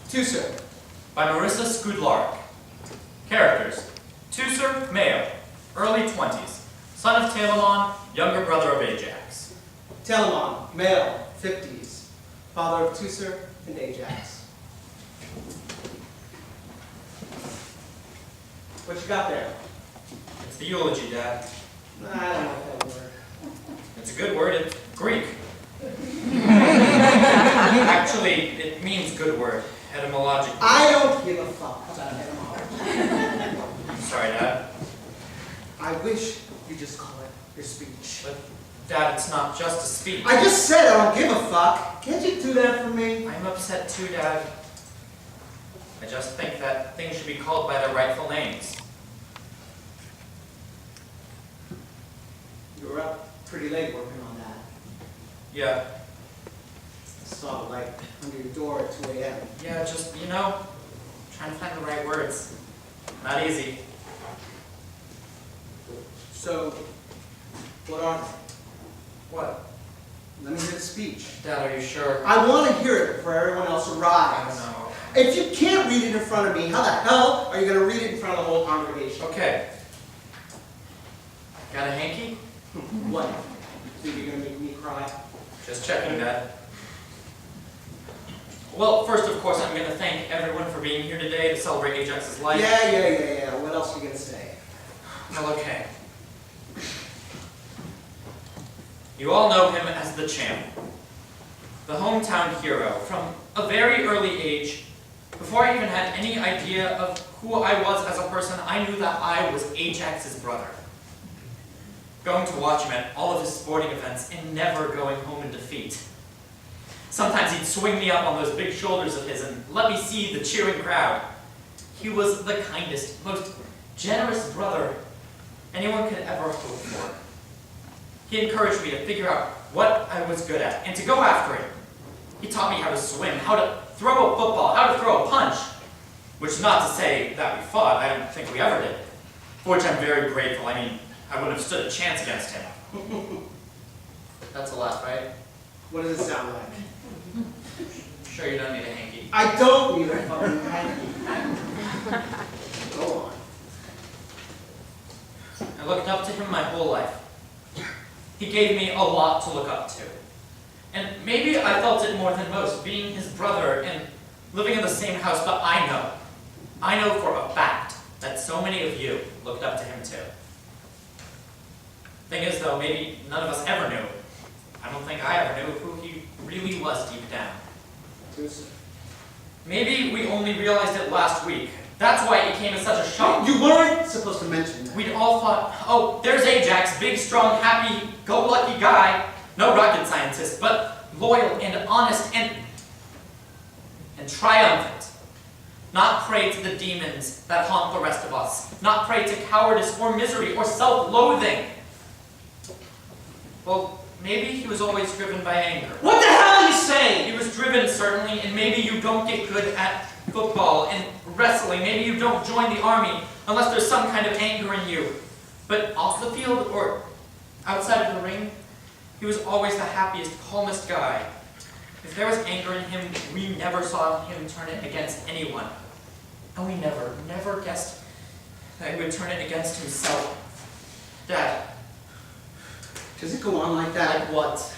Teucer. By Marissa Skudlarek. Characters. Teucer, male, early 20s, son of Telamon, younger brother of Ajax. Telamon, male, 50s, father of Teucer and Ajax. What you got there? It's the eulogy, Dad. I don't like that word. It's a good word, it's Greek. Actually, it means good word, etymologically. I don't give a fuck about etymology. I'm sorry, Dad. I wish you just call it your speech. But, Dad, it's not just a speech. I just said I don't give a fuck. Can't you do that for me? I'm upset too, Dad. I just think that things should be called by their rightful names. You were up pretty late working on that. Yeah. I saw the light under your door at 2 a.m. Yeah, just, trying to find the right words. Not easy. So, what are they? What? Let me hear the speech. Dad, are you sure? I want to hear it before everyone else I don't arrives. know. If you can't read it in front of me, how the hell are you going to read it in front of the whole congregation? Okay. Got a hanky? What? Think you're going to make me cry? Just checking, Dad. Well, first, of course, I'm going to thank everyone for being here today to celebrate Ajax's life. Yeah. What else are you going to say? Well, okay. You all know him as the champ, the hometown hero. From a very early age, before I even had any idea of who I was as a person, I knew that I was Ajax's brother. Going to watch him at all of his sporting events and never going home in defeat. Sometimes he'd swing me up on those big shoulders of his and let me see the cheering crowd. He was the kindest, most generous brother anyone could ever hope for. He encouraged me to figure out what I was good at and to go after it. He taught me how to swim, how to throw a football, how to throw a punch. Which is not to say that we fought. I don't think we ever did. For which I'm very grateful. I mean, I wouldn't have stood a chance against him. That's a laugh, right? What does it sound like? Sure you don't need a hanky. I don't need a fucking hanky. Go on. I looked up to him my whole life. He gave me a lot to look up to. And maybe I felt it more than most, being his brother and living in the same house, but I know for a fact that so many of you looked up to him too. Thing is though, maybe none of us ever knew. I don't think I ever knew who he really was deep down. Maybe we only realized it last week. That's why it came as such a shock. You weren't supposed to mention that. We'd all thought, oh, there's Ajax, big, strong, happy-go-lucky guy. No rocket scientist, but loyal and honest and triumphant. Not prey to the demons that haunt the rest of us. Not prey to cowardice or misery or self-loathing. Well, maybe he was always driven by anger. What the hell are you saying? He was driven, certainly, and maybe you don't get good at football and wrestling. Maybe you don't join the army unless there's some kind of anger in you. But off the field or outside of the ring, he was always the happiest, calmest guy. If there was anger in him, we never saw him turn it against anyone. And we never guessed that he would turn it against himself. Dad. Does it go on like that? Like what?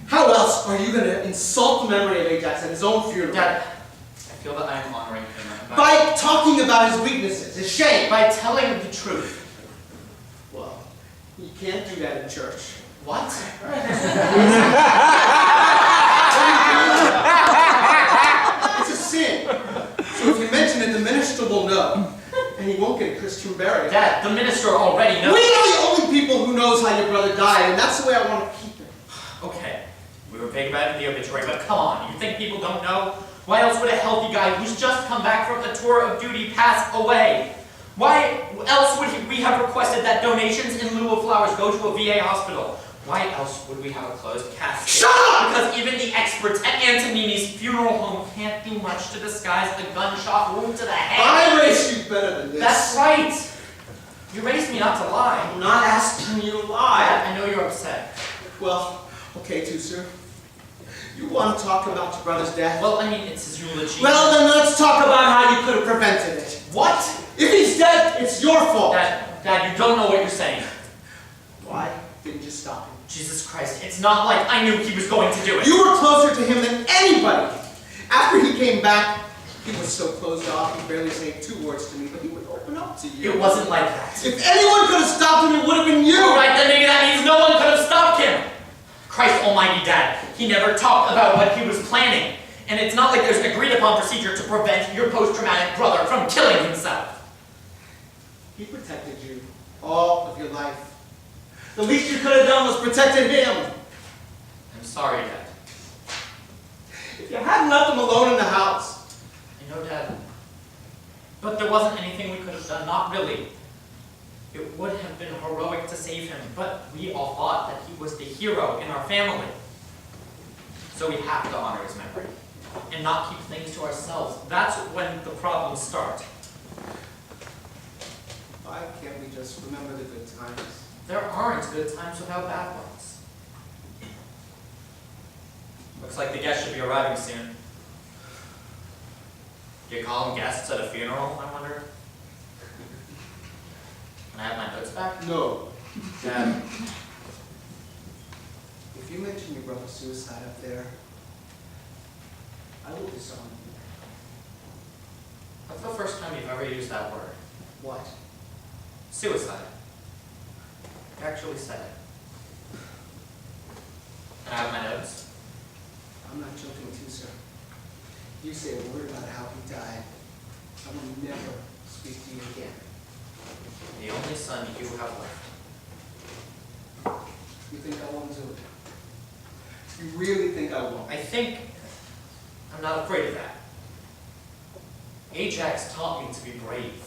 How else are you going to insult the memory of Ajax at his own funeral? Dad, I feel that I am honoring him. By talking about his weaknesses, his shame. By telling the truth. Well, you can't do that in church. What? It's a sin. So if you mention it, the minister will know. And he won't get a Christian burial. Dad, the minister already knows. We are the only people who knows how your brother died, and that's the way I want to keep it. Okay, we were vague about it in the obituary, but come on, you think people don't know? Why else would a healthy guy who's just come back from a tour of duty pass away? Why else would we have requested that donations in lieu of flowers go to a VA hospital? Why else would we have a closed casket? Shut up! Because even the experts at Antonini's funeral home can't do much to disguise a gunshot wound to the head. I raised you better than this. That's right. You raised me not to lie. I'm not asking you to lie. Dad, I know you're upset. Well, okay, Teucer. You want to talk about your brother's death? Well, I mean, it's his eulogy. Well, then let's talk about how you could have prevented it. What? If he's dead, it's your fault. Dad, you don't know what you're saying. Why didn't you stop him? Jesus Christ, it's not like I knew he was going to do it. You were closer to him than anybody. After he came back, he was so closed off, he barely said 2 words to me, but he would open up to you. It wasn't like that. If anyone could have stopped him, it would have been you. All right, then maybe that means no one could have stopped him. Christ almighty, Dad, he never talked about what he was planning. And it's not like there's an agreed upon procedure to prevent your post-traumatic brother from killing himself. He protected you all of your life. The least you could have done was protected him. I'm sorry, Dad. If you hadn't left him alone in the house. I know, Dad. But there wasn't anything we could have done, not really. It would have been heroic to save him, but we all thought that he was the hero in our family. So we have to honor his memory and not keep things to ourselves. That's when the problems start. Why can't we just remember the good times? There aren't good times without bad ones. Looks like the guests should be arriving soon. Do you call them guests at a funeral, I wonder? Can I have my notes back? No. Dad. If you mention your brother's suicide up there, I will disown you. That's the first time you've ever used that word. What? Suicide. You actually said it. Can I have my notes? I'm not joking, Teucer. If you say a word about how he died, I will never speak to you again. The only son you have left. You think I won't do it? You really think I won't? I think I'm not afraid of that. Ajax taught me to be brave.